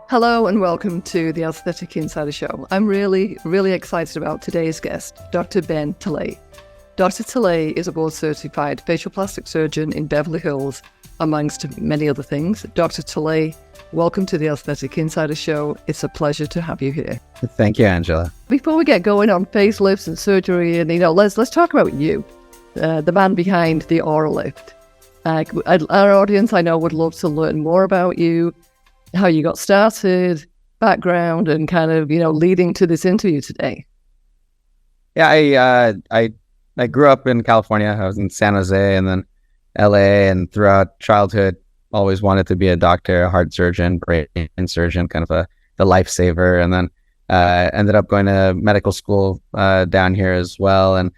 Hello and welcome to the Aesthetic Insider Show. I'm really excited about today's guest, Dr. Ben Talei. Dr. Talei is a board-certified facial plastic surgeon in Beverly Hills, amongst many other things. Dr. Talei, welcome to the Aesthetic Insider Show. It's a pleasure to have you here. Thank you, Angela. Before we get going on facelifts and surgery, and let's talk about you, the man behind the Auralyft. Our audience, I know, would love to learn more about you, how you got started, background, and kind of, leading to this interview today. Yeah, I grew up in California. I was in San Jose and then LA, and throughout childhood, always wanted to be a doctor, a heart surgeon, brain surgeon, kind of the lifesaver. And then ended up going to medical school down here as well. And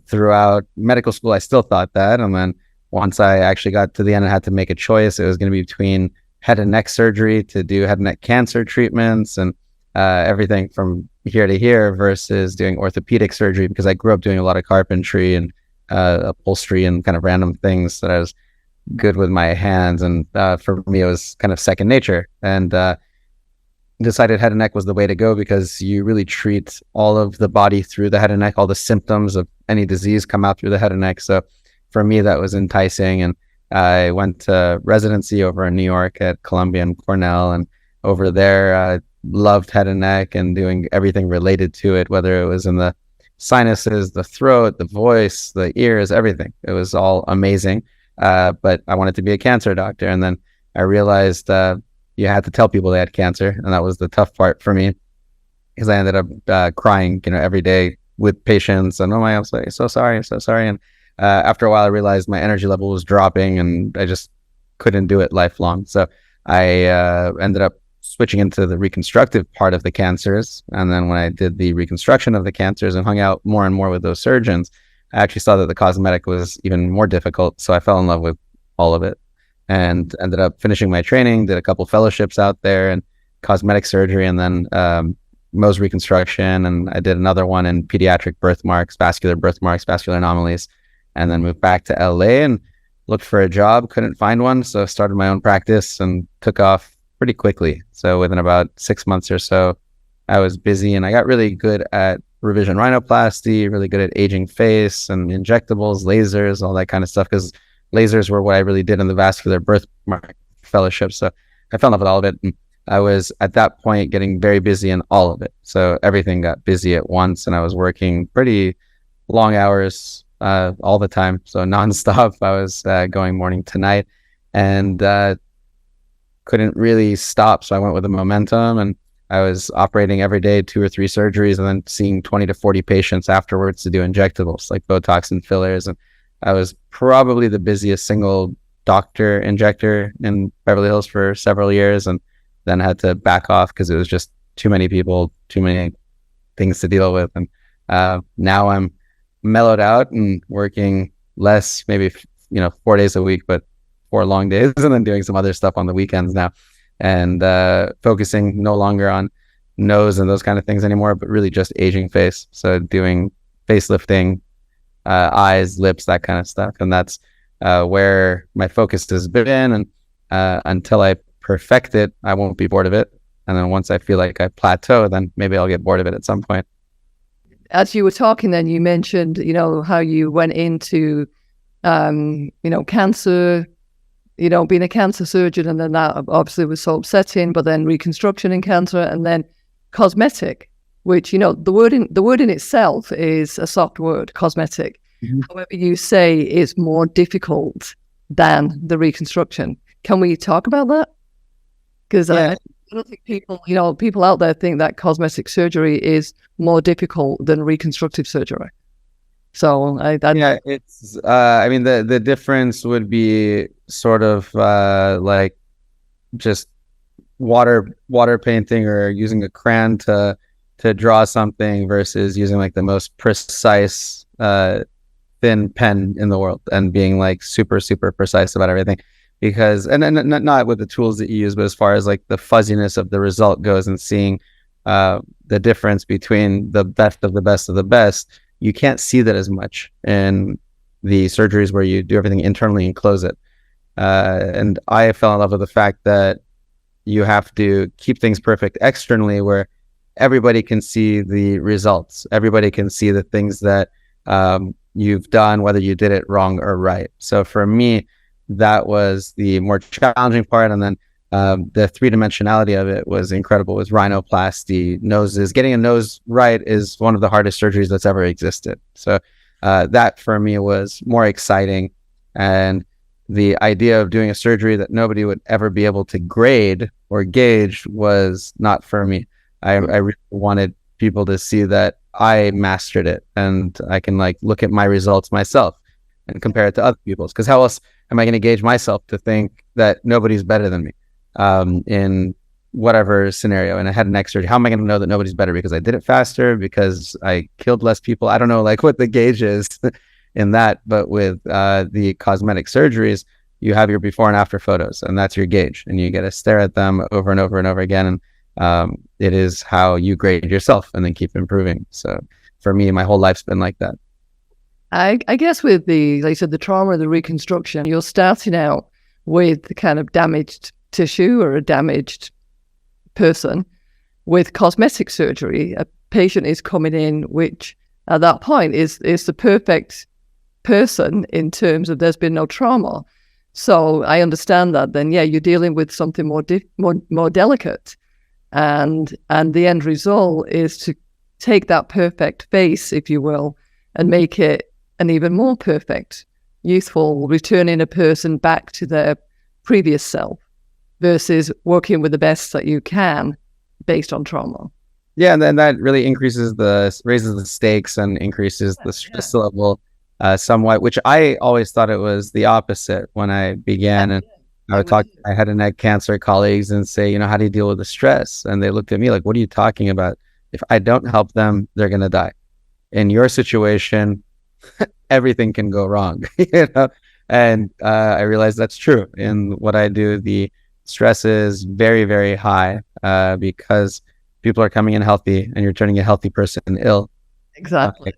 throughout medical school, I still thought that. And then once I actually got to the end, I had to make a choice. It was going to be between head and neck surgery to do head and neck cancer treatments and everything from here to here versus doing orthopedic surgery, because I grew up doing a lot of carpentry and upholstery and kind of random things that I was good with my hands. And for me, it was kind of second nature, and decided head and neck was the way to go because you really treat all of the body through the head and neck. All the symptoms of any disease come out through the head and neck. So for me, that was enticing. And I went to residency over in New York at Columbia and Cornell, and over there I loved head and neck and doing everything related to it, whether it was in the sinuses, the throat, the voice, the ears, everything. It was all amazing. But I wanted to be a cancer doctor. And then I realized you had to tell people they had cancer. And that was the tough part for me, because I ended up crying, every day with patients. And I'm so sorry. And after a while, I realized my energy level was dropping and I just couldn't do it lifelong. So I ended up switching into the reconstructive part of the cancers. And then when I did the reconstruction of the cancers and hung out more and more with those surgeons, I actually saw that the cosmetic was even more difficult. So I fell in love with all of it and ended up finishing my training, did a couple fellowships out there in cosmetic surgery, and then Mohs reconstruction. And I did another one in pediatric birthmarks, vascular anomalies. And then moved back to LA and looked for a job, couldn't find one. So started my own practice and took off pretty quickly. So within about 6 months or so, I was busy, and I got really good at revision rhinoplasty, really good at aging face and injectables, lasers, all that kind of stuff, because lasers were what I really did in the vascular birthmark fellowship. So I fell in love with all of it. And I was at that point getting very busy in all of it. So everything got busy at once, and I was working pretty long hours all the time, so nonstop. I was going morning to night, and couldn't really stop. So I went with the momentum, and I was operating every day, 2 or 3 surgeries, and then seeing 20 to 40 patients afterwards to do injectables like Botox and fillers. And I was probably the busiest single doctor injector in Beverly Hills for several years, and then had to back off because it was just too many people, too many things to deal with. And now I'm mellowed out and working less, maybe 4 days a week, but 4 long days, and then doing some other stuff on the weekends now, and focusing no longer on nose and those kind of things anymore, but really just aging face. So doing facelifting, eyes, lips, that kind of stuff. And that's where my focus has been. And until I perfect it, I won't be bored of it. And then once I feel like I plateau, then maybe I'll get bored of it at some point. As you were talking, then you mentioned, how you went into, cancer, being a cancer surgeon, and then that obviously was so upsetting. But then reconstruction in cancer, and then cosmetic, which the word in itself is a soft word, cosmetic. Mm-hmm. However, you say is more difficult than the reconstruction. Can we talk about that? Because I don't think people out there think that cosmetic surgery is more difficult than reconstructive surgery. So it's the difference would be sort of like just water painting or using a crayon to draw something versus using like the most precise thin pen in the world and being like super precise about everything. Because and not with the tools that you use, but as far as like the fuzziness of the result goes, and seeing the difference between the best of the best of the best, you can't see that as much in the surgeries where you do everything internally and close it. And I fell in love with the fact that you have to keep things perfect externally, where everybody can see the results. Everybody can see the things that you've done, whether you did it wrong or right. So for me, that was the more challenging part. And then the three-dimensionality of it was incredible, with rhinoplasty, noses. Getting a nose right is one of the hardest surgeries that's ever existed. So that for me was more exciting. And the idea of doing a surgery that nobody would ever be able to grade or gauge was not for me. I really wanted people to see that I mastered it, and I can like look at my results myself and compare it to other people's. Because how else am I going to gauge myself to think that nobody's better than me in whatever scenario? And I had an neck surgery. How am I going to know that nobody's better because I did it faster, because I killed less people? I don't know like what the gauge is in that. But with the cosmetic surgeries, you have your before and after photos, and that's your gauge, and you get to stare at them over and over and over again. And it is how you grade yourself and then keep improving. So for me, my whole life's been like that. I guess with the, like I said, the trauma of the reconstruction, you're starting out with the kind of damaged tissue or a damaged person. With cosmetic surgery, a patient is coming in, which at that point is the perfect person in terms of there's been no trauma. So I understand that. Then yeah, you're dealing with something more delicate, and the end result is to take that perfect face, if you will, and make it an even more perfect, youthful, returning a person back to their previous self, versus working with the best that you can based on trauma. Yeah, and then that really raises the stakes and increases the stress level somewhat, which I always thought it was the opposite when I began. And I would talk to my head and neck cancer colleagues and say, how do you deal with the stress? And they looked at me like, what are you talking about? If I don't help them, they're going to die. In your situation, everything can go wrong, And I realized that's true. In what I do, the stress is very, very high because people are coming in healthy, and you're turning a healthy person ill. Exactly.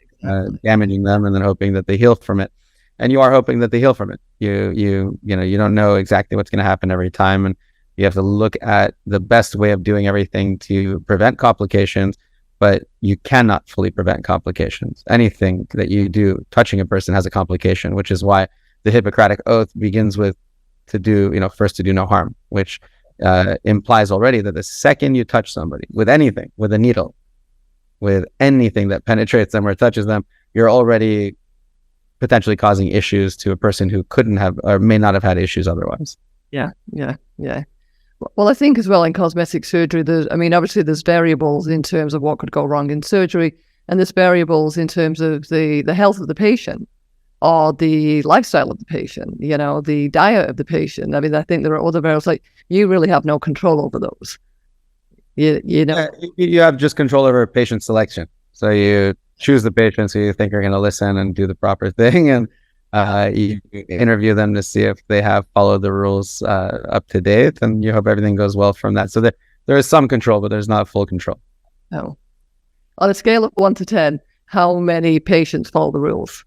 Damaging them, and then hoping that they heal from it. And you are hoping that they heal from it. You don't know exactly what's going to happen every time, and you have to look at the best way of doing everything to prevent complications. But you cannot fully prevent complications. Anything that you do touching a person has a complication, which is why the Hippocratic Oath begins with first to do no harm, which implies already that the second you touch somebody with anything, with a needle, with anything that penetrates them or touches them, you're already potentially causing issues to a person who couldn't have or may not have had issues otherwise. Yeah. Well, I think as well in cosmetic surgery, obviously there's variables in terms of what could go wrong in surgery, and there's variables in terms of the health of the patient or the lifestyle of the patient, the diet of the patient. I think there are other variables, like you really have no control over those. You have just control over patient selection. So you choose the patients who you think are going to listen and do the proper thing, and you interview them to see if they have followed the rules up to date, and you hope everything goes well from that. So there is some control, but there's not full control. Oh. On a scale of 1 to 10, how many patients follow the rules?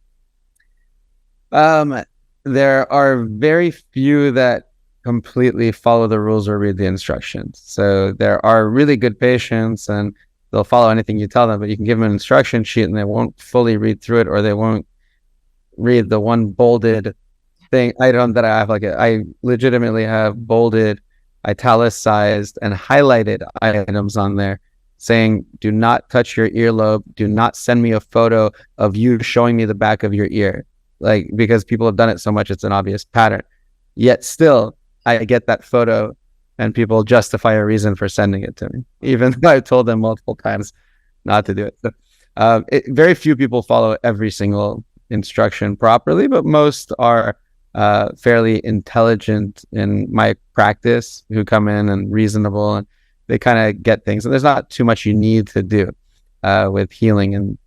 There are very few that completely follow the rules or read the instructions. So there are really good patients, and they'll follow anything you tell them, but you can give them an instruction sheet and they won't fully read through it, or they won't read the one bolded item that I have. I legitimately have bolded, italicized, and highlighted items on there saying, do not touch your earlobe. Do not send me a photo of you showing me the back of your ear. Because people have done it so much, it's an obvious pattern. Yet still, I get that photo and people justify a reason for sending it to me, even though I've told them multiple times not to do it. So very few people follow every single instruction properly, but most are fairly intelligent in my practice, who come in and reasonable, and they kind of get things. And there's not too much you need to do with healing and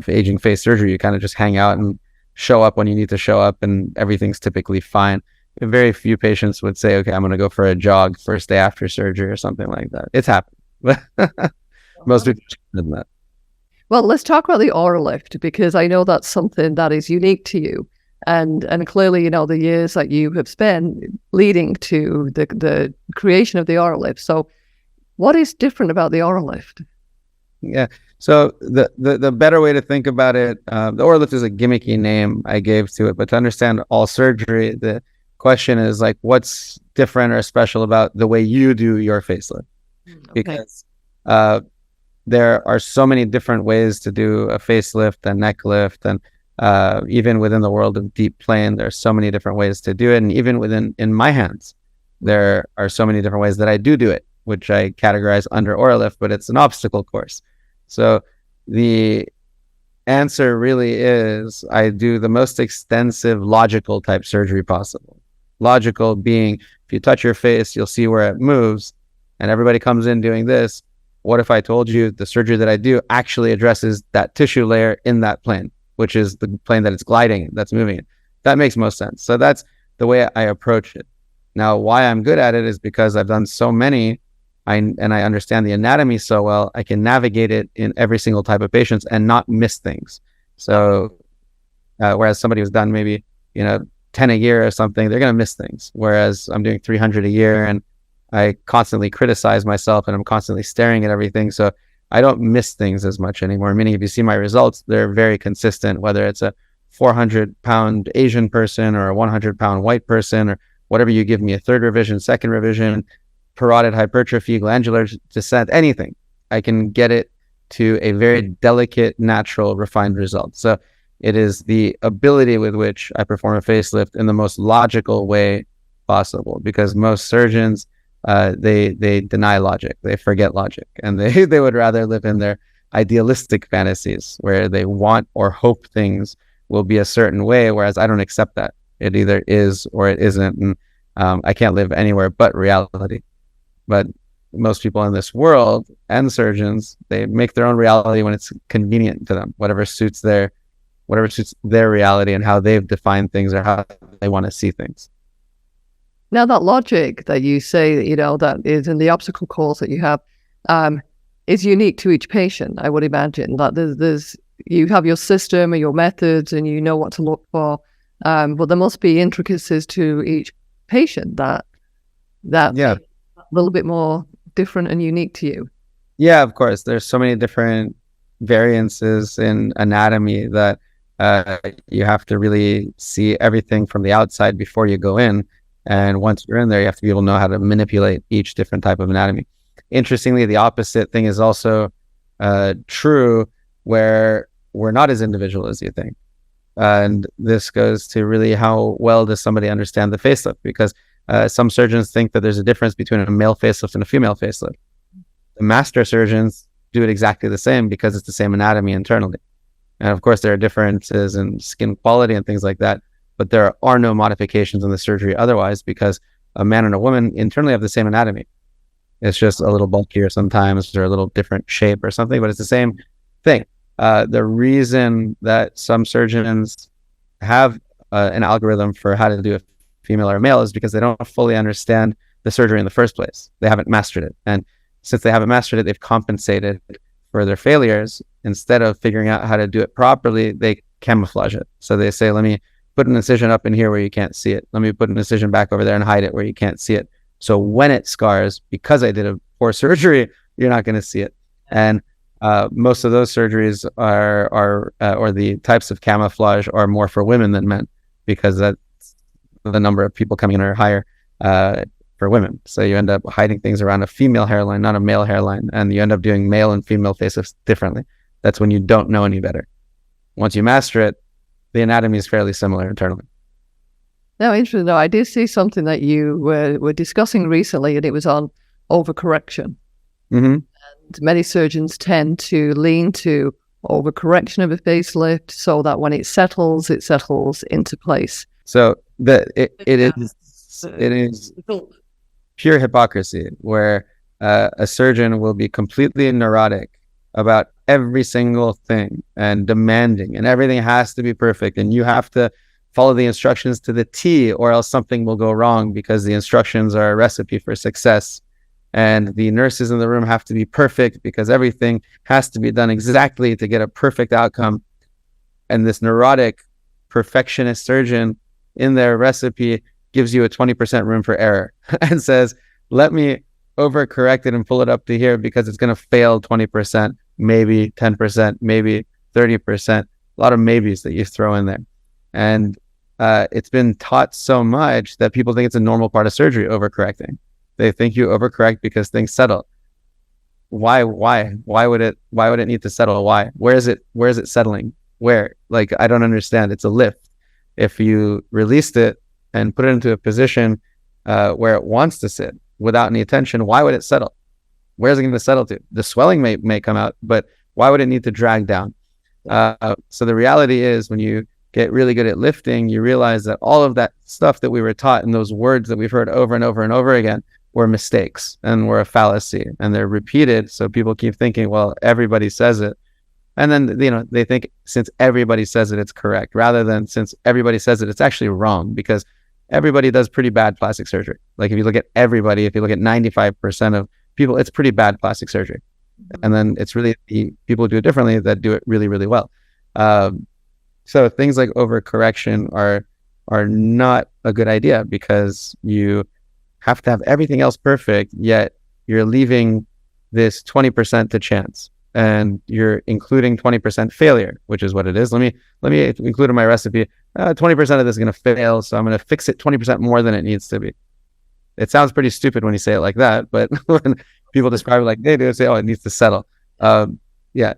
for aging face surgery. You kind of just hang out and show up when you need to show up, and everything's typically fine. Very few patients would say, okay, I'm going to go for a jog first day after surgery or something like that. It's happened. Most people did that. Well, let's talk about the Auralyft, because I know that's something that is unique to you. And clearly, you know, the years that you have spent leading to the creation of the Auralyft. So what is different about the Auralyft? Yeah. So the better way to think about it, the Auralyft is a gimmicky name I gave to it, but to understand all surgery, the question is like, what's different or special about the way you do your facelift? Okay. Because there are so many different ways to do a facelift and neck lift, and even within the world of deep plane, there are so many different ways to do it. And even in my hands, there are so many different ways that I do it, which I categorize under Auralyft, but it's an obstacle course. So the answer really is I do the most extensive logical type surgery possible. Logical being, if you touch your face, you'll see where it moves, and everybody comes in doing this. What if I told you the surgery that I do actually addresses that tissue layer in that plane, which is the plane that it's gliding in, that's moving in? That makes most sense. So that's the way I approach it. Now, why I'm good at it is because I've done so many, and I understand the anatomy so well, I can navigate it in every single type of patients and not miss things. So whereas somebody who's done maybe, 10 a year or something, they're going to miss things. Whereas I'm doing 300 a year and I constantly criticize myself and I'm constantly staring at everything. So I don't miss things as much anymore. Meaning if you see my results, they're very consistent, whether it's a 400-pound Asian person or a 100-pound white person or whatever you give me, a third revision, second revision, parotid hypertrophy, glandular descent, anything. I can get it to a very delicate, natural, refined result. So it is the ability with which I perform a facelift in the most logical way possible, because most surgeons, they deny logic, they forget logic, and they would rather live in their idealistic fantasies where they want or hope things will be a certain way, whereas I don't accept that. It either is or it isn't, and I can't live anywhere but reality. But most people in this world and surgeons, they make their own reality when it's convenient to them, whatever suits their reality and how they've defined things or how they want to see things. Now, that logic that you say, that is in the obstacle course that you have, is unique to each patient. I would imagine that you have your system or your methods and you know what to look for, but there must be intricacies to each patient that Yeah, a little bit more different and unique to you. yeah, of course. There's so many different variances in anatomy that you have to really see everything from the outside before you go in. And once you're in there, you have to be able to know how to manipulate each different type of anatomy. Interestingly, the opposite thing is also true, where we're not as individual as you think. And this goes to really how well does somebody understand the facelift, because some surgeons think that there's a difference between a male facelift and a female facelift. The master surgeons do it exactly the same because it's the same anatomy internally. And of course, there are differences in skin quality and things like that, but there are no modifications in the surgery otherwise, because a man and a woman internally have the same anatomy. It's just a little bulkier sometimes or a little different shape or something, but it's the same thing. The reason that some surgeons have an algorithm for how to do a female or a male is because they don't fully understand the surgery in the first place. They haven't mastered it. And since they haven't mastered it, they've compensated for their failures. Instead of figuring out how to do it properly, they camouflage it. So they say, let me put an incision up in here where you can't see it. Let me put an incision back over there and hide it where you can't see it. So when it scars, because I did a poor surgery, you're not going to see it. And most of those surgeries or the types of camouflage are more for women than men, because that's the number of people coming in are higher for women. So you end up hiding things around a female hairline, not a male hairline, and you end up doing male and female facelifts differently. That's when you don't know any better. Once you master it, the anatomy is fairly similar internally. Now, interesting. Now, I did see something that you were discussing recently, and it was on overcorrection. Mm-hmm. And many surgeons tend to lean to overcorrection of a facelift so that when it settles into place. So it is pure hypocrisy where a surgeon will be completely neurotic about every single thing and demanding, and everything has to be perfect, and you have to follow the instructions to the T or else something will go wrong, because the instructions are a recipe for success. And the nurses in the room have to be perfect because everything has to be done exactly to get a perfect outcome. And this neurotic perfectionist surgeon in their recipe gives you a 20% room for error and says, let me overcorrect it and pull it up to here because it's going to fail 20%, maybe 10%, maybe 30%, a lot of maybes that you throw in there. And it's been taught so much that people think it's a normal part of surgery, overcorrecting. They think you overcorrect because things settle. Why would it need to settle? Why? Where is it settling? Where? Like, I don't understand. It's a lift. If you released it and put it into a position where it wants to sit without any attention, why would it settle? Where's it going to settle to? The swelling may come out, but why would it need to drag down? So the reality is, when you get really good at lifting, you realize that all of that stuff that we were taught and those words that we've heard over and over and over again were mistakes and were a fallacy, and they're repeated. So people keep thinking, well, everybody says it. And then, they think since everybody says it, it's correct, rather than since everybody says it, it's actually wrong, because everybody does pretty bad plastic surgery. Like, if you look at everybody, if you look at 95% of people, it's pretty bad plastic surgery. And then it's really the people who do it differently that do it really, really well. So things like overcorrection are not a good idea, because you have to have everything else perfect, yet you're leaving this 20% to chance, and you're including 20% failure, which is what it is. Let me include in my recipe, 20% of this is going to fail, so I'm going to fix it 20% more than it needs to be. It sounds pretty stupid when you say it like that, but when people describe it like they do, say, oh, it needs to settle.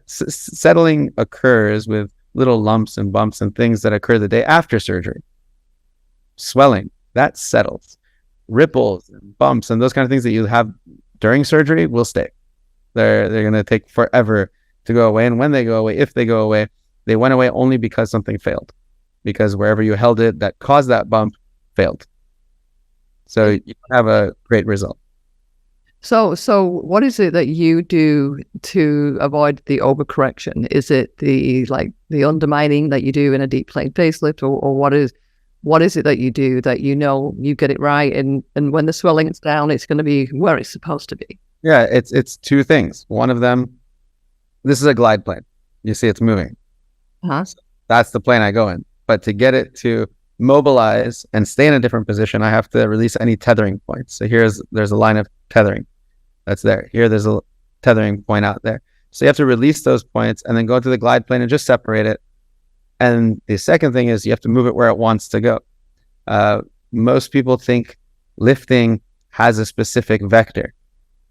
Settling occurs with little lumps and bumps and things that occur the day after surgery. Swelling, that settles. Ripples and bumps and those kind of things that you have during surgery will stay. They're going to take forever to go away. And when they go away, if they go away, they went away only because something failed. Because wherever you held it that caused that bump failed. So you have a great result. So what is it that you do to avoid the overcorrection? Is it the undermining that you do in a deep plane facelift, or what is it that you do that you get it right, and when the swelling is down, it's going to be where it's supposed to be? Yeah, it's two things. One of them, this is a glide plane. You see it's moving. Uh-huh. So that's the plane I go in. But to get it to mobilize and stay in a different position, I have to release any tethering points. So there's a line of tethering that's there. Here, there's a tethering point out there. So you have to release those points and then go to the glide plane and just separate it. And the second thing is you have to move it where it wants to go. Most people think lifting has a specific vector,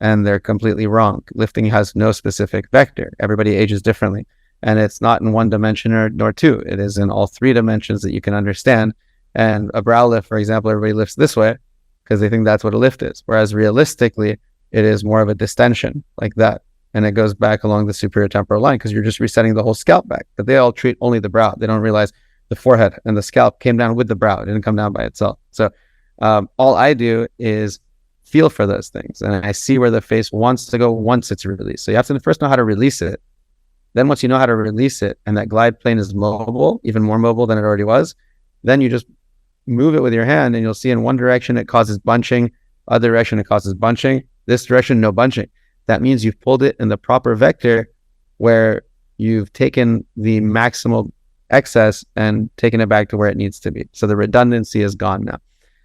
and they're completely wrong. Lifting has no specific vector. Everybody ages differently. And it's not in one dimension nor two. It is in all three dimensions that you can understand. And a brow lift, for example, everybody lifts this way because they think that's what a lift is. Whereas realistically, it is more of a distension like that. And it goes back along the superior temporal line because you're just resetting the whole scalp back. But they all treat only the brow. They don't realize the forehead and the scalp came down with the brow. It didn't come down by itself. So all I do is feel for those things. And I see where the face wants to go once it's released. So you have to first know how to release it. Then once you know how to release it and that glide plane is mobile, even more mobile than it already was, then you just move it with your hand and you'll see in one direction it causes bunching, other direction it causes bunching, this direction no bunching. That means you've pulled it in the proper vector where you've taken the maximal excess and taken it back to where it needs to be. So the redundancy is gone now.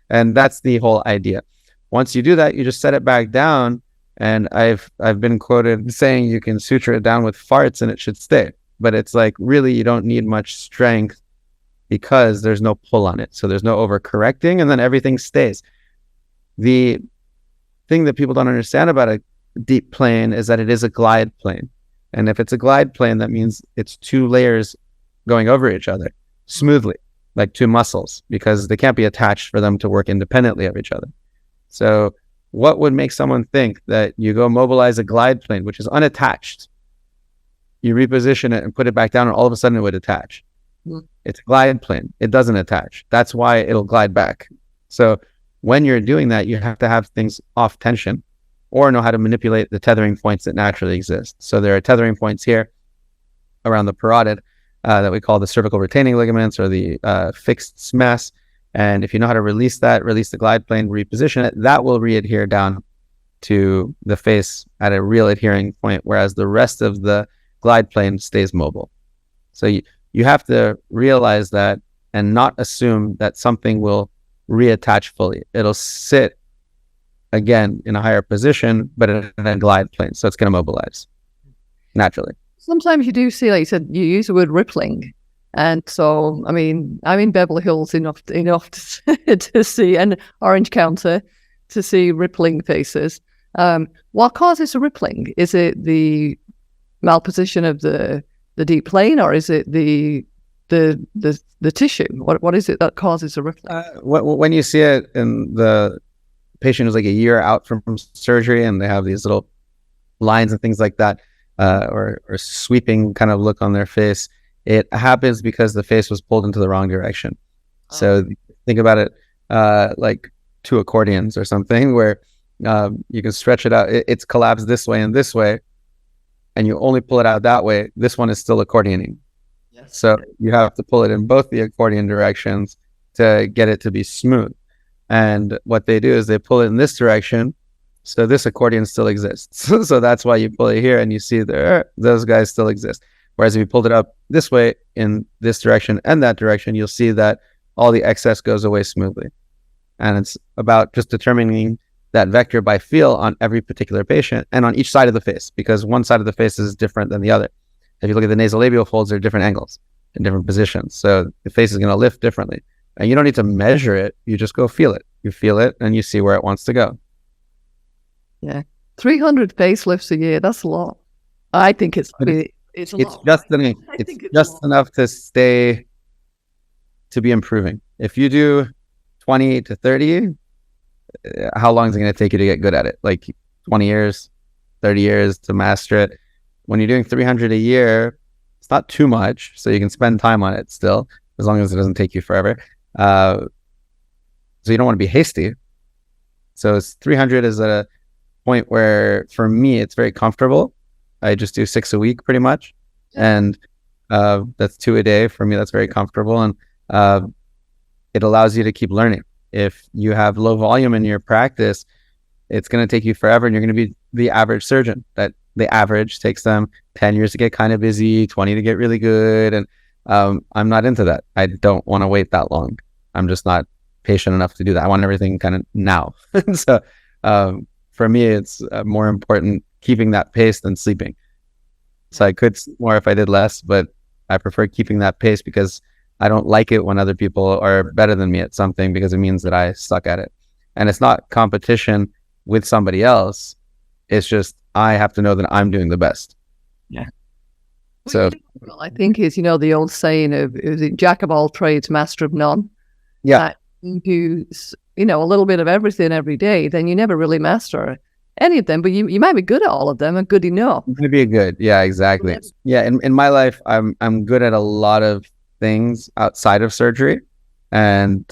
And that's the whole idea. Once you do that, you just set it back down. And I've been quoted saying you can suture it down with farts and it should stay. But it's like, really, you don't need much strength because there's no pull on it. So there's no overcorrecting, and then everything stays. The thing that people don't understand about a deep plane is that it is a glide plane. And if it's a glide plane, that means it's two layers going over each other smoothly, like two muscles, because they can't be attached for them to work independently of each other. So what would make someone think that you go mobilize a glide plane, which is unattached, you reposition it and put it back down, and all of a sudden it would attach? It's a glide plane. It doesn't attach. That's why it'll glide back. So when you're doing that, you have to have things off tension or know how to manipulate the tethering points that naturally exist. So there are tethering points here around the parotid that we call the cervical retaining ligaments, or the fixed SMES. And if you know how to release that, release the glide plane, reposition it, that will re-adhere down to the face at a real adhering point, whereas the rest of the glide plane stays mobile. So you have to realize that and not assume that something will reattach fully. It'll sit again in a higher position, but in a glide plane. So it's going to mobilize naturally. Sometimes you do see, like you said, you use the word rippling. And so, I mean, I'm in Beverly Hills enough to see, and Orange County, to see rippling faces. What causes a rippling? Is it the malposition of the deep plane, or is it the tissue? What is it that causes a rippling? When you see it in the patient who's like a year out from surgery and they have these little lines and things like that, or sweeping kind of look on their face, it happens because the face was pulled into the wrong direction. So think about it like two accordions or something, where you can stretch it out. It's collapsed this way and this way, and you only pull it out that way. This one is still accordioning. Yes. So you have to pull it in both the accordion directions to get it to be smooth. And what they do is they pull it in this direction, so this accordion still exists. So that's why you pull it here and you see those guys still exist. Whereas if you pulled it up this way in this direction and that direction, you'll see that all the excess goes away smoothly. And it's about just determining that vector by feel on every particular patient and on each side of the face, because one side of the face is different than the other. If you look at the nasolabial folds, they're different angles in different positions. So the face is going to lift differently. And you don't need to measure it. You just go feel it. You feel it and you see where it wants to go. Yeah. 300 facelifts a year. That's a lot. I think it's a lot. It's just enough to be improving. If you do 20 to 30, how long is it going to take you to get good at it? Like 20 years, 30 years to master it. When you're doing 300 a year, it's not too much, so you can spend time on it still, as long as it doesn't take you forever. So you don't want to be hasty. So 300 is at a point where, for me, it's very comfortable. I just do 6 a week pretty much. And that's 2 a day. For me, that's very comfortable. And it allows you to keep learning. If you have low volume in your practice, it's going to take you forever, and you're going to be the average surgeon. That the average takes them 10 years to get kind of busy, 20 to get really good. And I'm not into that. I don't want to wait that long. I'm just not patient enough to do that. I want everything kind of now. So for me, it's more important keeping that pace than sleeping. So I could sleep more if I did less, but I prefer keeping that pace because I don't like it when other people are better than me at something, because it means that I suck at it. And it's not competition with somebody else. It's just I have to know that I'm doing the best. Yeah. So well, I think is, the old saying of, is it jack of all trades, master of none? Yeah. You do, a little bit of everything every day, then you never really master any of them, but you might be good at all of them and good enough. I'm going to be good. Yeah, exactly. Yeah. In my life, I'm good at a lot of things outside of surgery, and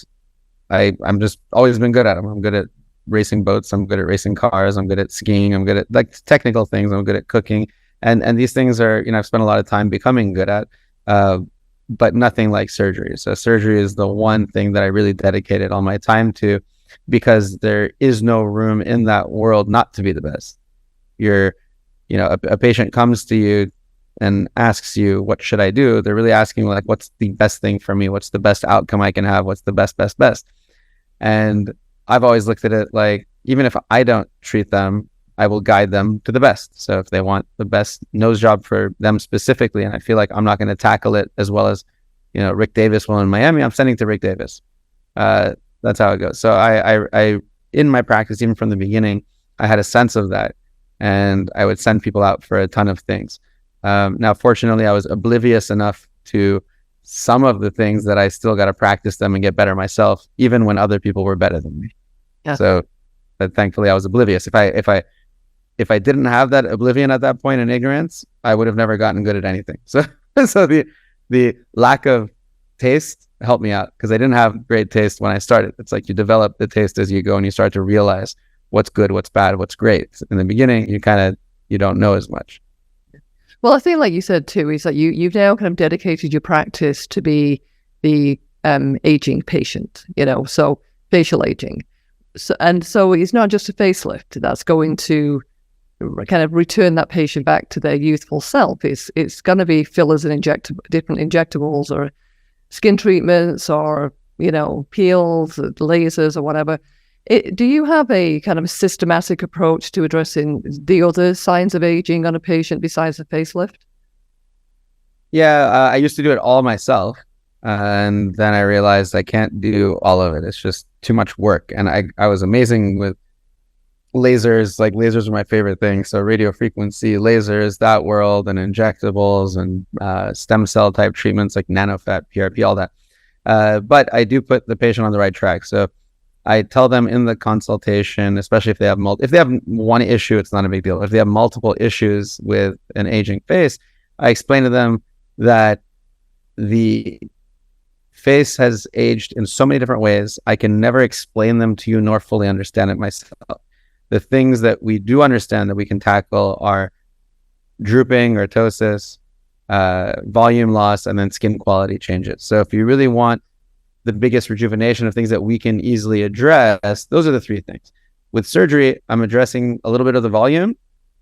I'm just always been good at them. I'm good at racing boats. I'm good at racing cars. I'm good at skiing. I'm good at like technical things. I'm good at cooking. And these things are, I've spent a lot of time becoming good at, but nothing like surgery. So surgery is the one thing that I really dedicated all my time to, because there is no room in that world not to be the best. A patient comes to you and asks you, what should I do? They're really asking, like, what's the best thing for me? What's the best outcome I can have? What's the best? And I've always looked at it like, even if I don't treat them, I will guide them to the best. So if they want the best nose job for them specifically, and I feel like I'm not going to tackle it as well as, Rick Davis will in Miami, I'm sending to Rick Davis. That's how it goes. So I in my practice, even from the beginning, I had a sense of that, and I would send people out for a ton of things. Now, fortunately, I was oblivious enough to some of the things that I still got to practice them and get better myself, even when other people were better than me. Yeah. So, but thankfully, I was oblivious. If I didn't have that oblivion at that point in ignorance, I would have never gotten good at anything. So the lack of taste helped me out, because I didn't have great taste when I started. It's like you develop the taste as you go, and you start to realize what's good, what's bad, what's great. In the beginning, you don't know as much. Well, I think, like you said too, is that you've now kind of dedicated your practice to be the aging patient, so facial aging. So it's not just a facelift that's going to kind of return that patient back to their youthful self. It's going to be fillers and different injectables, or skin treatments or, peels, lasers or whatever. Do you have a kind of systematic approach to addressing the other signs of aging on a patient besides the facelift? Yeah, I used to do it all myself. And then I realized I can't do all of it. It's just too much work. And I was amazing with lasers. Like lasers are my favorite thing. So radio frequency, lasers, that world, and injectables and stem cell type treatments like nanofat, PRP, all that. But I do put the patient on the right track. So I tell them in the consultation, especially if they have one issue, it's not a big deal. If they have multiple issues with an aging face, I explain to them that the face has aged in so many different ways. I can never explain them to you nor fully understand it myself. The things that we do understand that we can tackle are drooping or ptosis, volume loss, and then skin quality changes. So if you really want the biggest rejuvenation of things that we can easily address, those are the three things. With surgery, I'm addressing a little bit of the volume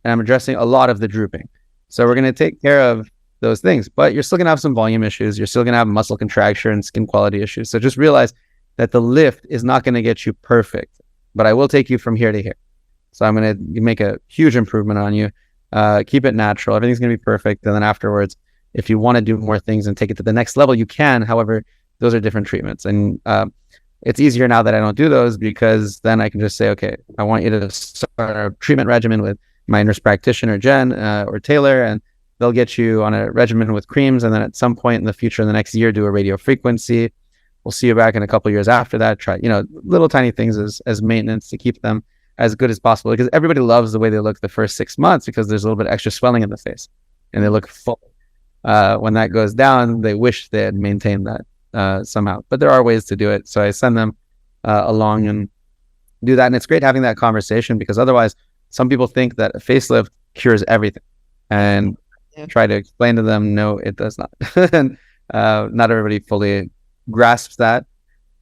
and I'm addressing a lot of the drooping. So we're going to take care of those things, but you're still going to have some volume issues. You're still going to have muscle contraction and skin quality issues. So just realize that the lift is not going to get you perfect, but I will take you from here to here. So I'm going to make a huge improvement on you. Keep it natural. Everything's going to be perfect. And then afterwards, if you want to do more things and take it to the next level, you can. However, those are different treatments. And it's easier now that I don't do those, because then I can just say, okay, I want you to start a treatment regimen with my nurse practitioner, Jen, or Taylor, and they'll get you on a regimen with creams. And then at some point in the future, in the next year, do a radio frequency. We'll see you back in a couple of years after that. Try, little tiny things as maintenance to keep them as good as possible, because everybody loves the way they look the first 6 months because there's a little bit extra swelling in the face and they look full. When that goes down, they wish they had maintained that somehow, but there are ways to do it. So I send them along and do that. And it's great having that conversation, because otherwise some people think that a facelift cures everything, and try to explain to them, no, it does not. And not everybody fully grasps that.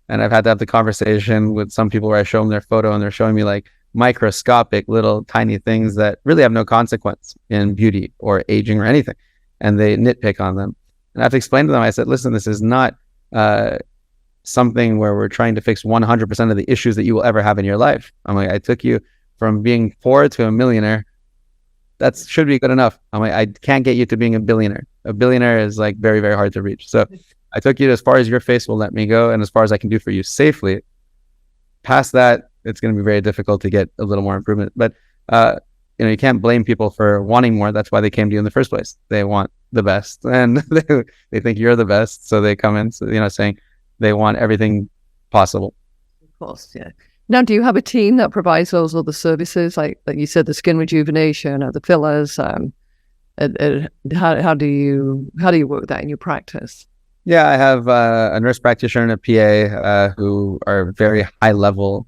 And I've had to have the conversation with some people where I show them their photo and they're showing me like microscopic little tiny things that really have no consequence in beauty or aging or anything. And they nitpick on them. And I have to explain to them, I said, listen, this is not something where we're trying to fix 100% of the issues that you will ever have in your life. I'm like, I took you from being poor to a millionaire. That should be good enough. I'm like, I can't get you to being a billionaire. A billionaire is like very, very hard to reach. So I took you as far as your face will let me go, and as far as I can do for you safely. Past that, it's going to be very difficult to get a little more improvement. But you can't blame people for wanting more. That's why they came to you in the first place. They want the best, and they think you're the best, so they come in, saying they want everything possible. Of course, yeah. Now, do you have a team that provides those other services, like you said, the skin rejuvenation or the fillers? How do you work that in your practice? Yeah, I have a nurse practitioner and a PA who are very high level,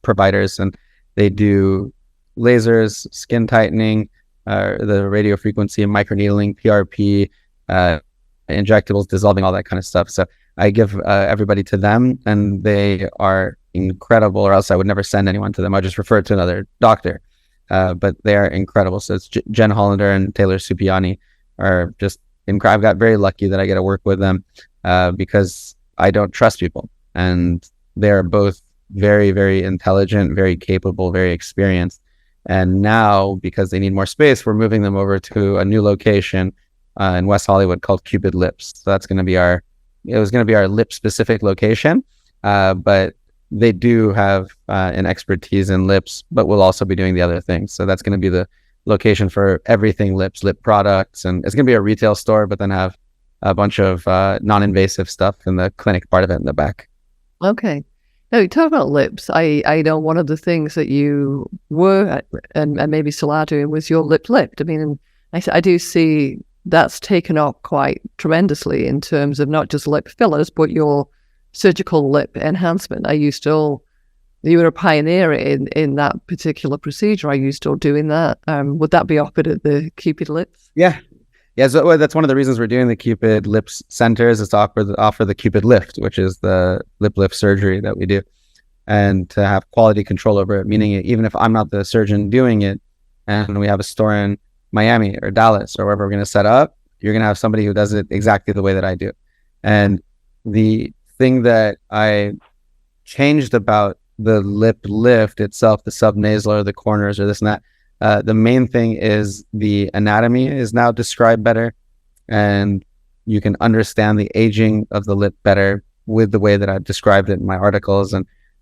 providers, and they do lasers, skin tightening, the radio frequency and microneedling, PRP, injectables, dissolving, all that kind of stuff. So I give everybody to them, and they are incredible, or else I would never send anyone to them. I just refer to another doctor. But they are incredible. So it's Jen Hollander and Taylor Supiani are just incredible. I've got very lucky that I get to work with them because I don't trust people. And they're both very, very intelligent, very capable, very experienced. And now, because they need more space, we're moving them over to a new location in West Hollywood called Cupid Lyft. So that's going to be it was going to be our lip specific location, but they do have an expertise in lips, but we'll also be doing the other things. So that's going to be the location for everything lips, lip products, and it's going to be a retail store, but then have a bunch of non-invasive stuff in the clinic part of it in the back. Okay. Now, you talk about lips. I know one of the things that you were and maybe still are doing was your lip lift. I mean, I do see that's taken off quite tremendously in terms of not just lip fillers, but your surgical lip enhancement. You were a pioneer in that particular procedure. Are you still doing that? Would that be offered at the Cupid Lips? Yeah. So that's one of the reasons we're doing the Cupid Lips centers, is to offer the Cupid Lift, which is the lip lift surgery that we do, and to have quality control over it. Meaning, even if I'm not the surgeon doing it, and we have a store in Miami or Dallas or wherever we're going to set up, you're going to have somebody who does it exactly the way that I do. And the thing that I changed about the lip lift itself, the subnasal or the corners or this and that, the main thing is the anatomy is now described better, and you can understand the aging of the lip better with the way that I've described it in my articles.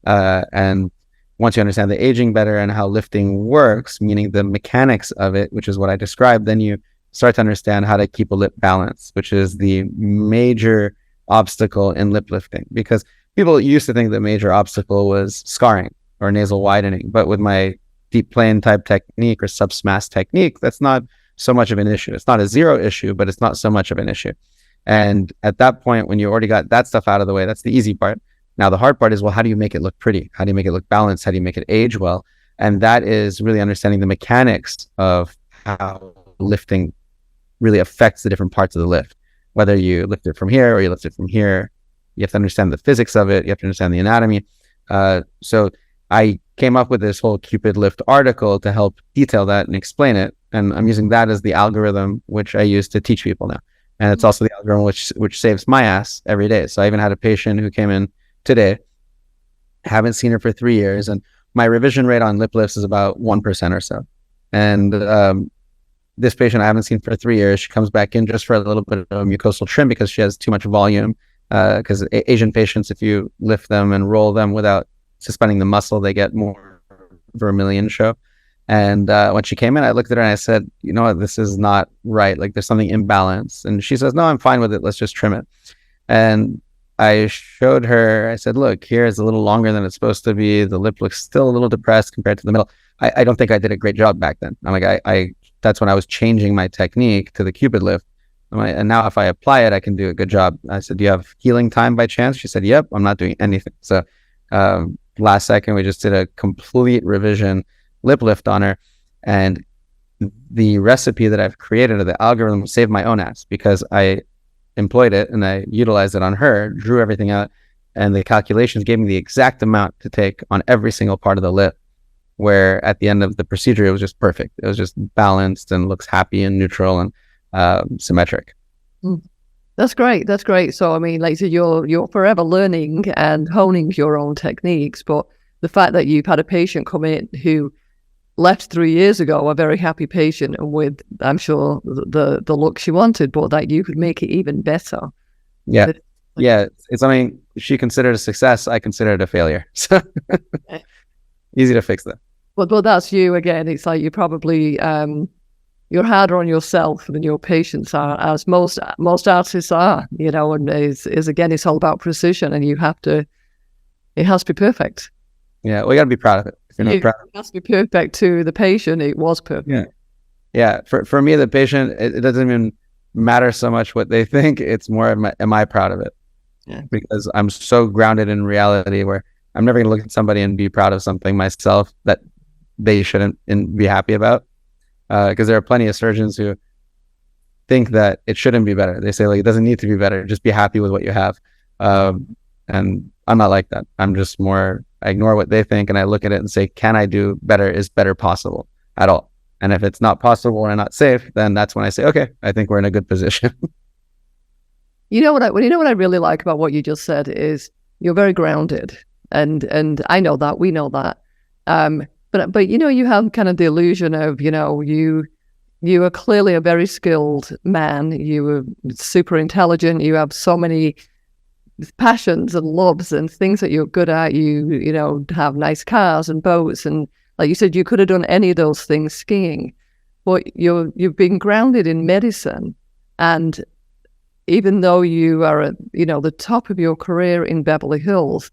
And once you understand the aging better and how lifting works, meaning the mechanics of it, which is what I described, then you start to understand how to keep a lip balance, which is the major obstacle in lip lifting. Because people used to think the major obstacle was scarring or nasal widening, but with my deep plane type technique or subsmash technique, that's not so much of an issue. It's not a zero issue, but it's not so much of an issue. And at that point, when you already got that stuff out of the way, that's the easy part. Now, the hard part is, well, how do you make it look pretty? How do you make it look balanced? How do you make it age well? And that is really understanding the mechanics of how lifting really affects the different parts of the lift. Whether you lift it from here or you lift it from here, you have to understand the physics of it. You have to understand the anatomy. So I came up with this whole Cupid Lyft article to help detail that and explain it. And I'm using that as the algorithm which I use to teach people now. And it's also the algorithm which saves my ass every day. So I even had a patient who came in today, haven't seen her for 3 years, and my revision rate on lip lifts is about 1% or so. And this patient I haven't seen for 3 years, she comes back in just for a little bit of mucosal trim because she has too much volume. Because Asian patients, if you lift them and roll them without suspending the muscle, they get more vermilion show. And when she came in, I looked at her and I said, you know what, this is not right. Like, there's something imbalanced. And she says, no, I'm fine with it. Let's just trim it. And I showed her, I said, look, here is a little longer than it's supposed to be. The lip looks still a little depressed compared to the middle. I don't think I did a great job back then. I'm like, that's when I was changing my technique to the Cupid Lyft. And now if I apply it, I can do a good job. I said, do you have healing time by chance? She said, yep, I'm not doing anything. So last second, we just did a complete revision lip lift on her. And the recipe that I've created, or the algorithm, saved my own ass, because I employed it and I utilized it on her, drew everything out, and the calculations gave me the exact amount to take on every single part of the lip, where at the end of the procedure, it was just perfect. It was just balanced and looks happy and neutral and symmetric. That's great. That's great. So, I mean, like, so you're forever learning and honing your own techniques, but the fact that you've had a patient come in who left 3 years ago, a very happy patient, and with, I'm sure, the look she wanted, but that you could make it even better. Yeah. Yeah. It's, I mean, she considered a success. I consider it a failure. So easy to fix that. But that's you again. It's like you probably, you're harder on yourself than your patients are, as most artists are, you know, and is again, it's all about precision, and it has to be perfect. Yeah. We got to be proud of it. If you're not proud, it has to be perfect to the patient. It was perfect. Yeah. Yeah. For me, the patient, it doesn't even matter so much what they think. It's more, am I proud of it? Yeah. Because I'm so grounded in reality, where I'm never going to look at somebody and be proud of something myself that they shouldn't be happy about. Because there are plenty of surgeons who think that it shouldn't be better. They say, like, it doesn't need to be better. Just be happy with what you have. And I'm not like that. I'm just more, I ignore what they think and I look at it and say, can I do better? Is better possible at all? And if it's not possible or not safe, then that's when I say, okay, I think we're in a good position. You know what I really like about what you just said is you're very grounded, and I know that, we know that. But you know, you have kind of the illusion of, you know, you are clearly a very skilled man. You are super intelligent. You have so many passions and loves and things that you're good at. You know, have nice cars and boats, and like you said, you could have done any of those things skiing, but you've been grounded in medicine. And even though you are at, you know, the top of your career in Beverly Hills,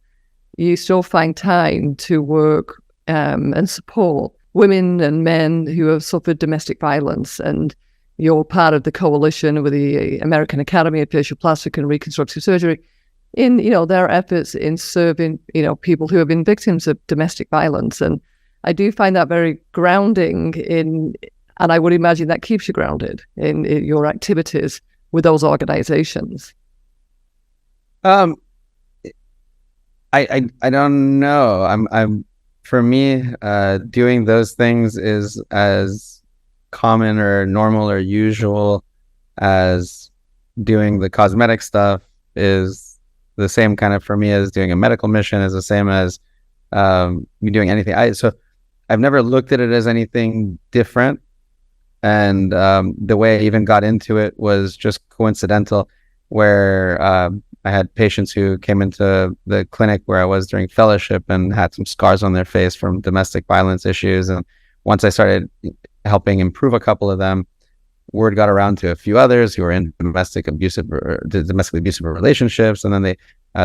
you still find time to work and support women and men who have suffered domestic violence. And you're part of the coalition with the American Academy of Facial Plastic and Reconstructive Surgery in, you know, their efforts in serving, you know, people who have been victims of domestic violence. And I do find that very grounding and I would imagine that keeps you grounded in your activities with those organizations. I don't know. I'm for me, doing those things is as common or normal or usual as doing the cosmetic stuff is the same kind of for me as doing a medical mission, is the same as me doing anything. So I've never looked at it as anything different. And the way I even got into it was just coincidental, where I had patients who came into the clinic where I was during fellowship and had some scars on their face from domestic violence issues. And once I started helping improve a couple of them, word got around to a few others who were in domestically abusive relationships. And then they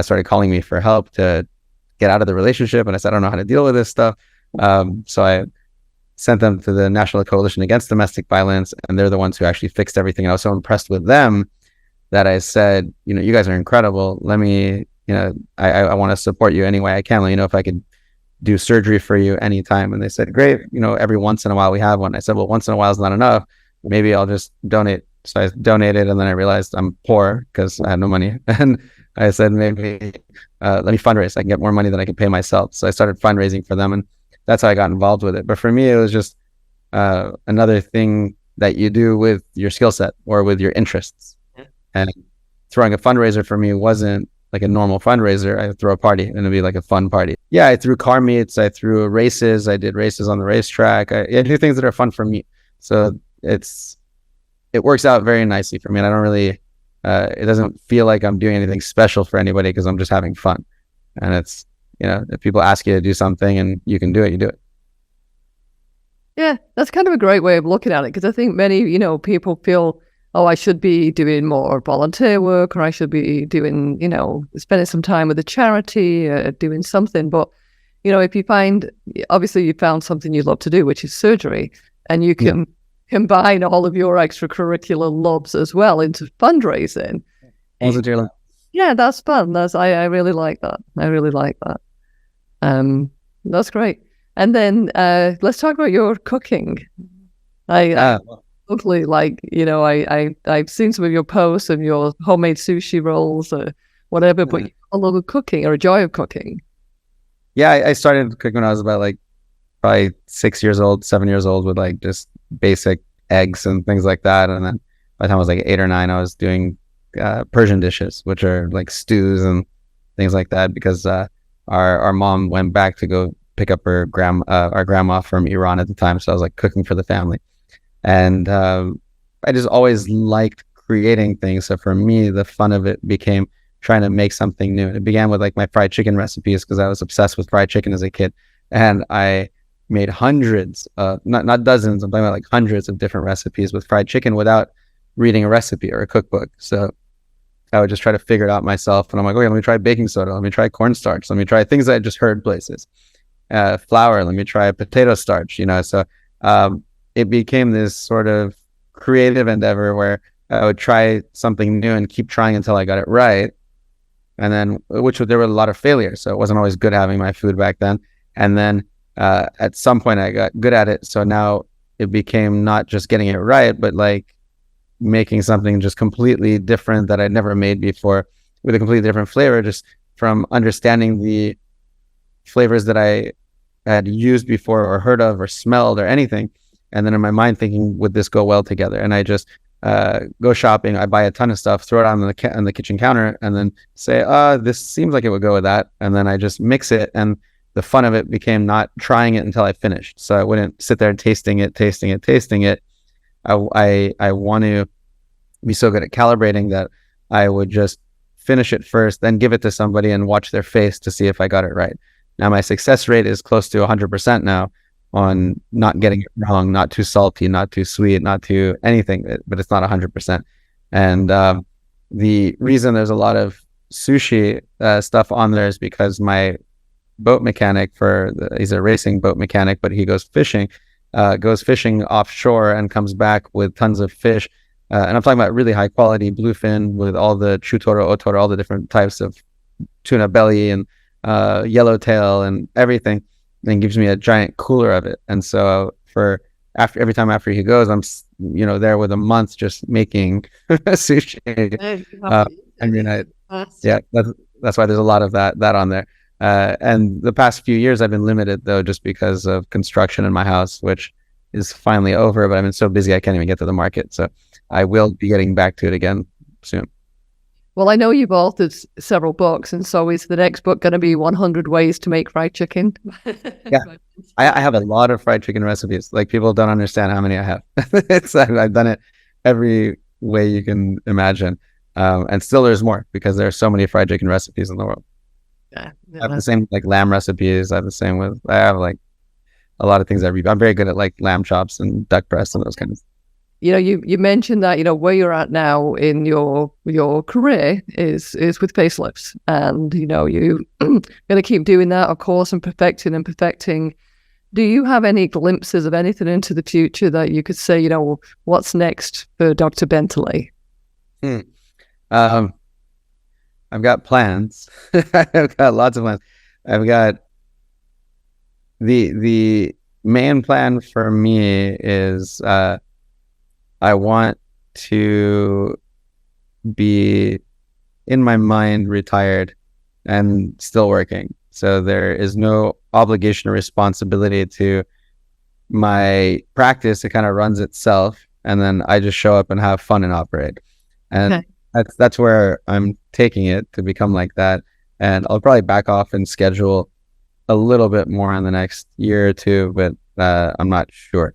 started calling me for help to get out of the relationship. And I said, I don't know how to deal with this stuff. So I sent them to the National Coalition Against Domestic Violence, and they're the ones who actually fixed everything. And I was so impressed with them that I said, you guys are incredible. Let me, I want to support you any way I can. Let me know if I could do surgery for you anytime. And they said, great. Every once in a while we have one. I said, well, once in a while is not enough. Maybe I'll just donate. So I donated, and then I realized I'm poor because I had no money. And I said, maybe let me fundraise. I can get more money than I can pay myself. So I started fundraising for them, and that's how I got involved with it. But for me, it was just another thing that you do with your skill set or with your interests. And throwing a fundraiser for me wasn't like a normal fundraiser. I would throw a party, and it'd be like a fun party. Yeah, I threw car meets, I threw races, I did races on the racetrack. I do things that are fun for me. So it works out very nicely for me. And I don't really, it doesn't feel like I'm doing anything special for anybody because I'm just having fun. And it's, if people ask you to do something and you can do it, you do it. Yeah, that's kind of a great way of looking at it, because I think many, people feel, oh, I should be doing more volunteer work, or I should be doing, spending some time with a charity, doing something. But, if you find, obviously you found something you love to do, which is surgery, and you can combine all of your extracurricular loves as well into fundraising. Yeah, that's fun. I really like that. I really like that. That's great. And then let's talk about your cooking. I totally I've seen some of your posts of your homemade sushi rolls or whatever, but you have a love of cooking or a joy of cooking. Yeah, I started cooking when I was about probably 7 years old with just basic eggs and things like that. And then by the time I was 8 or 9, I was doing Persian dishes, which are like stews and things like that, because our mom went back to go pick up our grandma from Iran at the time. So I was cooking for the family. And I just always liked creating things. So for me, the fun of it became trying to make something new. It began with my fried chicken recipes, because I was obsessed with fried chicken as a kid. And I made hundreds, not dozens, I'm talking about hundreds of different recipes with fried chicken without reading a recipe or a cookbook. So I would just try to figure it out myself. And I'm like, okay, let me try baking soda. Let me try cornstarch. Let me try things that I just heard places. Flour. Let me try potato starch, So it became this sort of creative endeavor where I would try something new and keep trying until I got it right. And then, there were a lot of failures. So it wasn't always good having my food back then. And then at some point I got good at it. So now it became not just getting it right, but making something just completely different that I'd never made before, with a completely different flavor, just from understanding the flavors that I had used before or heard of or smelled or anything. And then in my mind thinking, would this go well together? And I just go shopping, I buy a ton of stuff, throw it on the kitchen counter, and then say, this seems like it would go with that. And then I just mix it. And the fun of it became not trying it until I finished. So I wouldn't sit there tasting it. I want to be so good at calibrating that I would just finish it first, then give it to somebody and watch their face to see if I got it right. Now my success rate is close to 100% now on not getting it wrong, not too salty, not too sweet, not too anything, but it's not 100%. And the reason there's a lot of sushi stuff on there is because my boat mechanic he's a racing boat mechanic, but he goes fishing offshore and comes back with tons of fish. And I'm talking about really high quality bluefin with all the chutoro, otoro, all the different types of tuna belly and yellowtail and everything, and gives me a giant cooler of it. And so every time after he goes, I'm there with a month just making sushi. That's why there's a lot of that on there. And the past few years I've been limited though, just because of construction in my house, which is finally over, but I've been so busy I can't even get to the market. So I will be getting back to it again soon. Well, I know you've authored several books, and so is the next book going to be 100 Ways to Make Fried Chicken? Yeah, I have a lot of fried chicken recipes. Like, people don't understand how many I have. I've done it every way you can imagine, and still there's more because there are so many fried chicken recipes in the world. Yeah, I have the same like lamb recipes. I have like a lot of things I'm very good at, like lamb chops and duck breasts and those kind of. You mentioned that where you're at now in your career is with facelifts, and you're going to keep doing that, of course, and perfecting. Do you have any glimpses of anything into the future that you could say, what's next for Dr. Ben Talei? I've got plans. I've got lots of plans. I've got the main plan for me is I want to be, in my mind, retired and still working. So there is no obligation or responsibility to my practice. It kind of runs itself, and then I just show up and have fun and operate. And that's where I'm taking it, to become like that. And I'll probably back off and schedule a little bit more in the next year or two, but I'm not sure.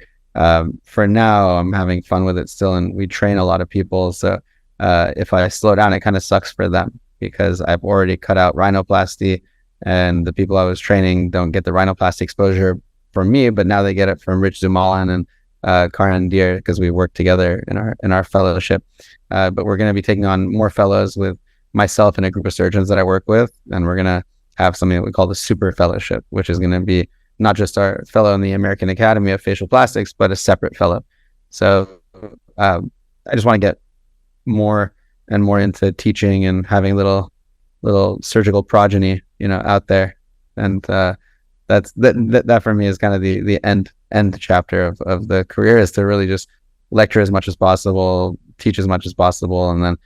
For now, I'm having fun with it still, and we train a lot of people. So if I slow down, it kind of sucks for them, because I've already cut out rhinoplasty, and the people I was training don't get the rhinoplasty exposure from me, but now they get it from Rich Zumalan and Karan Deer, because we work together in our fellowship. But we're going to be taking on more fellows with myself and a group of surgeons that I work with, and we're going to have something that we call the Super Fellowship, which is going to be not just our fellow in the American Academy of Facial Plastics, but a separate fellow. So I just want to get more and more into teaching and having little surgical progeny, out there. And that for me is kind of the end chapter of the career, is to really just lecture as much as possible, teach as much as possible, and then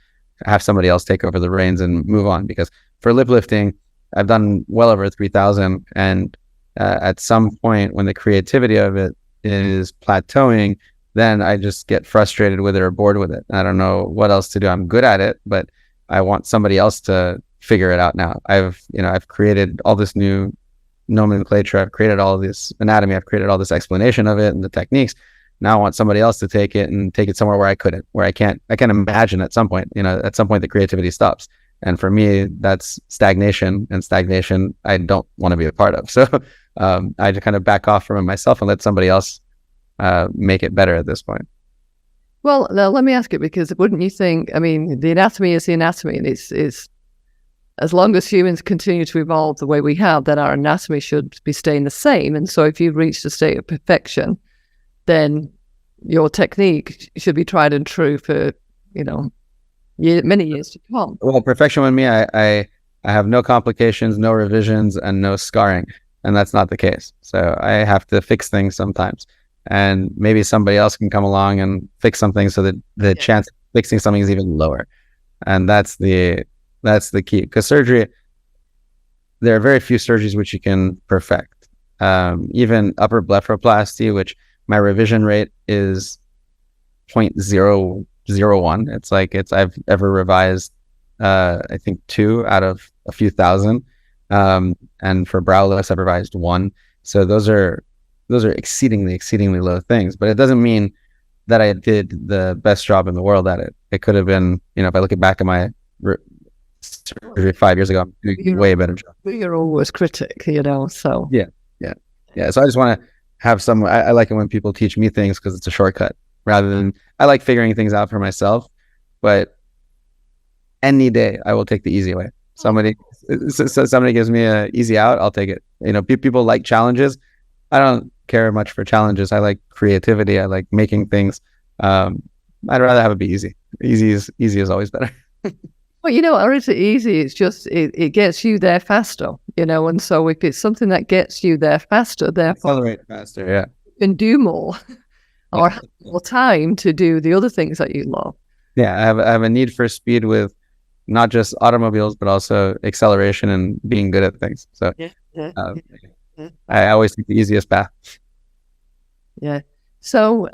have somebody else take over the reins and move on. Because for lip lifting, I've done well over 3,000, and at some point when the creativity of it is plateauing, then I just get frustrated with it or bored with it. I don't know what else to do. I'm good at it, but I want somebody else to figure it out now. I've created all this new nomenclature. I've created all this anatomy. I've created all this explanation of it and the techniques. Now I want somebody else to take it somewhere where I couldn't, where I can't imagine at some point, at some point the creativity stops. And for me, that's stagnation, and stagnation I don't want to be a part of. So I just kind of back off from it myself and let somebody else make it better at this point. Well, now let me ask it, because wouldn't you think, the anatomy is the anatomy, and it's as long as humans continue to evolve the way we have, then our anatomy should be staying the same. And so if you've reached a state of perfection, then your technique should be tried and true for, many years to come. Well, perfection with me, I have no complications, no revisions, and no scarring. And that's not the case. So I have to fix things sometimes. And maybe somebody else can come along and fix something so that the chance of fixing something is even lower. And that's the key. Because surgery, there are very few surgeries which you can perfect. Even upper blepharoplasty, which my revision rate is 0.001. I've ever revised, I think 2 out of a few thousand. And for brow lifts, I've revised 1. So those are exceedingly low things, but it doesn't mean that I did the best job in the world at it. It could have been, if I look back at my surgery 5 years ago, I'm doing way better job. You're always critic, so. Yeah. So I just want to have I like it when people teach me things, because it's a shortcut, rather than, I like figuring things out for myself, but any day I will take the easy way. Somebody gives me an easy out, I'll take it. People like challenges. I don't care much for challenges. I like creativity. I like making things. I'd rather have it be easy. Easy is always better. Well, or is it easy? It's just, it gets you there faster, and so if it's something that gets you there faster, therefore accelerate faster, yeah. You can do more or have more time to do the other things that you love. Yeah, I have a need for speed with not just automobiles, but also acceleration and being good at things. So I always take the easiest path. Yeah. So,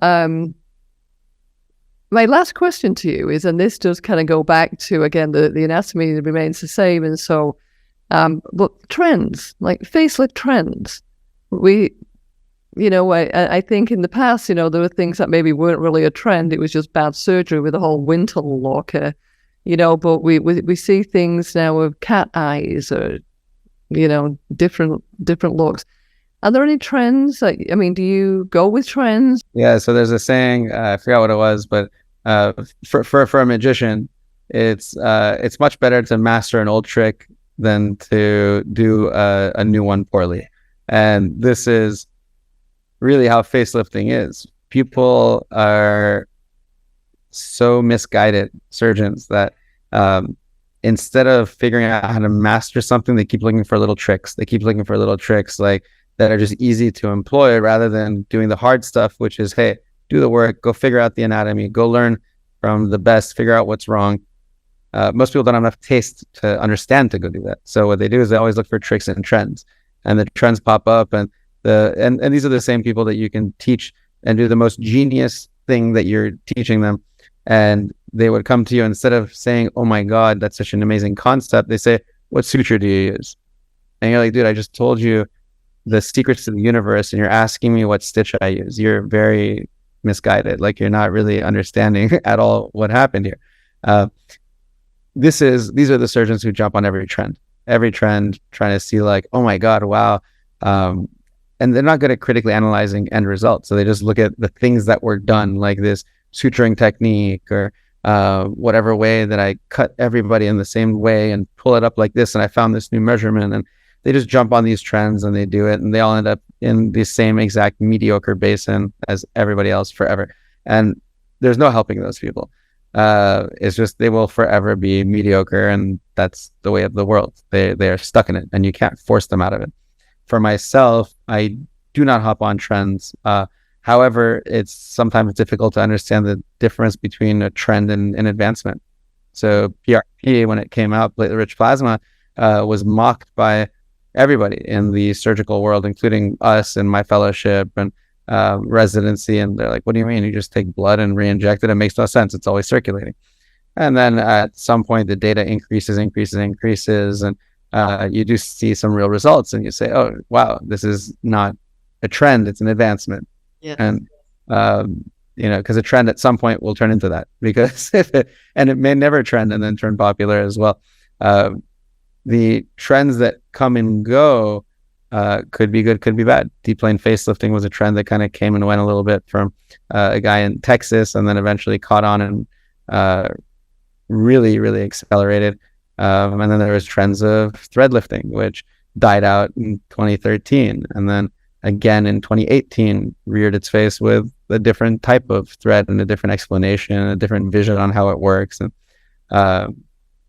my last question to you is, and this does kind of go back to, again, the anatomy remains the same. And so, but trends, like facelift trends, I think in the past, there were things that maybe weren't really a trend. It was just bad surgery with the whole winter look, but we see things now of cat eyes or, different looks. Are there any trends? Do you go with trends? Yeah. So there's a saying, I forgot what it was, but for a magician, it's much better to master an old trick than to do a new one poorly. And this is really how facelifting is. People are so misguided, surgeons, that instead of figuring out how to master something, they keep looking for little tricks. They keep looking for little tricks like that are just easy to employ, rather than doing the hard stuff, which is, hey, do the work, go figure out the anatomy, go learn from the best, figure out what's wrong. Most people don't have enough taste to understand to go do that. So what they do is they always look for tricks and trends, and the trends pop up, and these are the same people that you can teach and do the most genius thing that you're teaching them, and they would come to you, instead of saying, oh my God, that's such an amazing concept, they say, what suture do you use? And you're like, dude, I just told you the secrets to the universe, and you're asking me what stitch I use. You're very misguided. Like, you're not really understanding at all what happened here. These are the surgeons who jump on every trend, trying to see like, oh my God, wow. And they're not good at critically analyzing end results. So they just look at the things that were done, like this suturing technique, or whatever way that I cut everybody in the same way and pull it up like this, and I found this new measurement. And they just jump on these trends and they do it, and they all end up in the same exact mediocre basin as everybody else forever. And there's no helping those people. It's just, they will forever be mediocre, and that's the way of the world. They are stuck in it, and you can't force them out of it. For myself, I do not hop on trends. However, it's sometimes difficult to understand the difference between a trend and an advancement. So PRP, when it came out, platelet-rich plasma, was mocked by everybody in the surgical world, including us in my fellowship and residency. And they're like, what do you mean? You just take blood and re-inject it? It makes no sense. It's always circulating. And then at some point, the data increases, and you do see some real results, and you say, oh, wow, this is not a trend, it's an advancement. Yeah. And, because a trend at some point will turn into that, because and it may never trend and then turn popular as well. The trends that come and go could be good, could be bad. Deep plane facelifting was a trend that kind of came and went a little bit from a guy in Texas, and then eventually caught on and really, really accelerated. And then there was trends of thread lifting, which died out in 2013, and then again in 2018 reared its face with a different type of thread and a different explanation, a different vision on how it works. And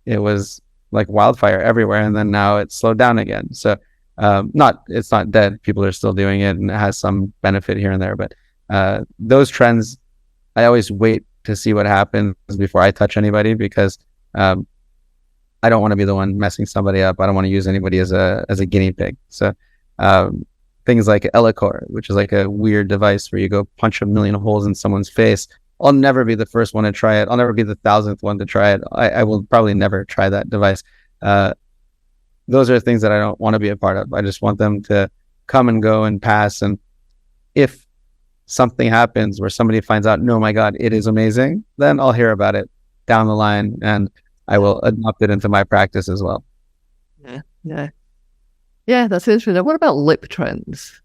it was like wildfire everywhere, and then now it's slowed down again. So it's not dead. People are still doing it, and it has some benefit here and there. But those trends, I always wait to see what happens before I touch anybody, because I don't want to be the one messing somebody up. I don't want to use anybody as a guinea pig. So things like Elicor, which is like a weird device where you go punch a million holes in someone's face. I'll never be the first one to try it. I'll never be the 1,000th one to try it. I will probably never try that device. Those are things that I don't want to be a part of. I just want them to come and go and pass. And if something happens where somebody finds out, no, my God, it is amazing, then I'll hear about it down the line, and I will adopt it into my practice as well. Yeah, that's interesting. What about lip trends?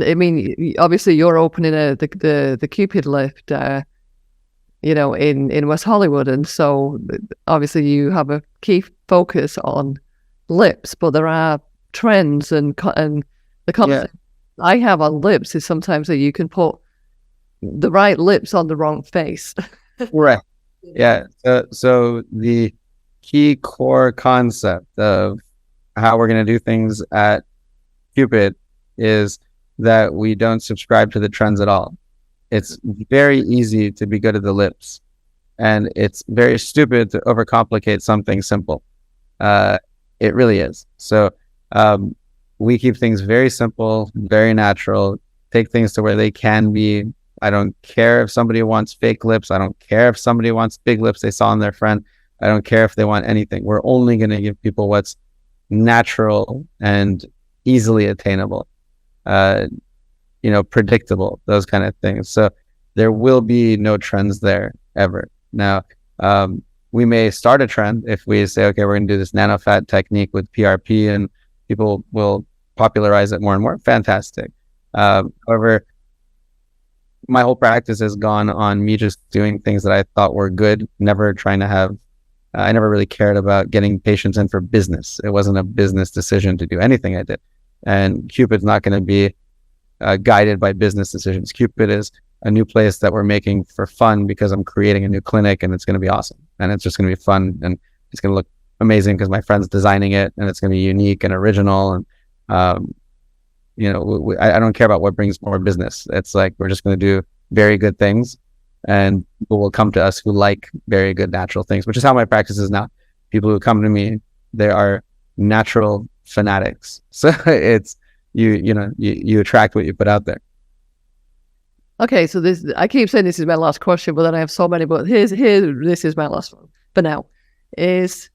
I mean, obviously you're opening the Cupid Lyft, in West Hollywood, and so obviously you have a key focus on lips, but there are trends, and the concept I have on lips is sometimes that you can put the right lips on the wrong face. Right. Yeah. So the key core concept of how we're going to do things at Cupid is that we don't subscribe to the trends at all. It's very easy to be good at the lips, and it's very stupid to overcomplicate something simple. It really is. So we keep things very simple, very natural, take things to where they can be I don't care if somebody wants fake lips. I don't care if somebody wants big lips they saw on their friend. I don't care if they want anything. We're only going to give people what's natural and easily attainable, predictable, those kind of things. So there will be no trends there ever. Now, we may start a trend if we say, okay, we're going to do this nano-fat technique with PRP and people will popularize it more and more. Fantastic. However, my whole practice has gone on me just doing things that I thought were good, never trying to have, I never really cared about getting patients in for business. It wasn't a business decision to do anything I did. And Cupid's not going to be guided by business decisions. Cupid is a new place that we're making for fun because I'm creating a new clinic and it's going to be awesome. And it's just going to be fun and it's going to look amazing because my friend's designing it and it's going to be unique and original. And, I don't care about what brings more business. It's like, we're just going to do very good things and people will come to us who like very good natural things, which is how my practice is now. People who come to me, they are natural fanatics. So it's, you attract what you put out there. Okay, so I keep saying this is my last question, but then I have so many. But this is my last one for now. Is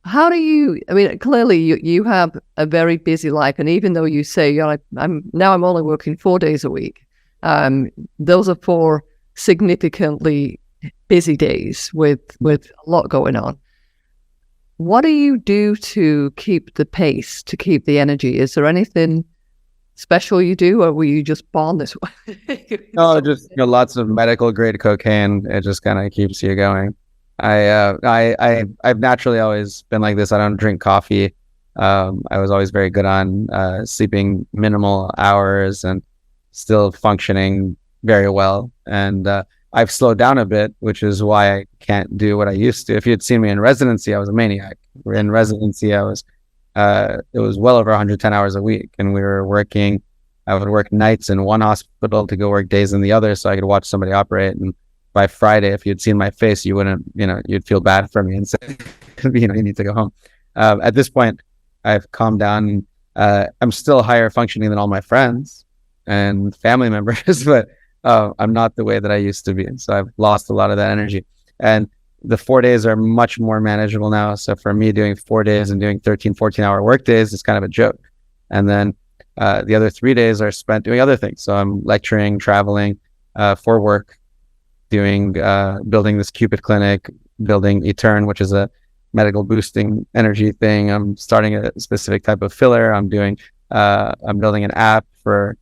how do you? I mean, clearly you have a very busy life, and even though you say I'm only working 4 days a week, those are 4 significantly busy days with a lot going on. What do you do to keep the pace, to keep the energy? Is there anything special you do, or were you just born this way? No, just lots of medical grade cocaine. It just kind of keeps you going. I've naturally always been like this. I don't drink coffee. I was always very good on sleeping minimal hours and still functioning very well. And I've slowed down a bit, which is why I can't do what I used to. If you'd seen me in residency, I was a maniac. In residency, it was well over 110 hours a week, and I would work nights in one hospital to go work days in the other so I could watch somebody operate. And by Friday, if you'd seen my face, you wouldn't, you'd feel bad for me and say, you need to go home. At this point, I've calmed down. I'm still higher functioning than all my friends and family members, but I'm not the way that I used to be. So I've lost a lot of that energy. And the 4 days are much more manageable now. So for me, doing 4 days and doing 13, 14-hour work days is kind of a joke. And then the other 3 days are spent doing other things. So I'm lecturing, traveling for work, doing building this Cupid clinic, building Eturn, which is a medical boosting energy thing. I'm starting a specific type of filler. I'm building an app for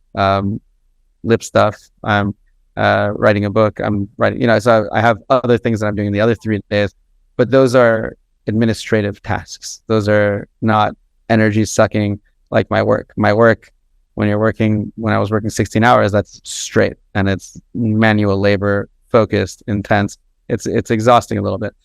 lip stuff. I'm writing a book. I'm writing, so I have other things that I'm doing the other 3 days, but those are administrative tasks. Those are not energy sucking like my work. My work, when I was working 16 hours, that's straight and it's manual labor, focused, intense. It's exhausting a little bit.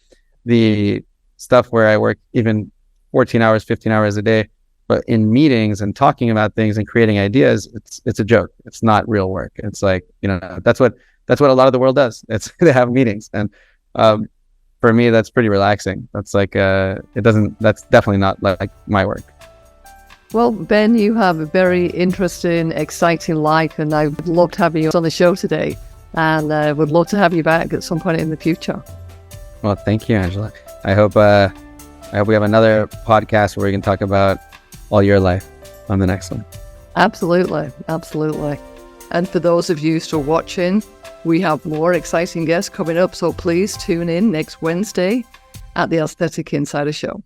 The stuff where I work even 14 hours, 15 hours a day, but in meetings and talking about things and creating ideas, it's a joke. It's not real work. It's like, that's what a lot of the world does. They have meetings. And for me, that's pretty relaxing. That's like, that's definitely not like my work. Well, Ben, you have a very interesting, exciting life, and I would love to have you on the show today, and I would love to have you back at some point in the future. Well, thank you, Angela. I hope we have another podcast where we can talk about all your life on the next one. Absolutely. And for those of you still watching, we have more exciting guests coming up, so please tune in next Wednesday at the Aesthetic Insider Show.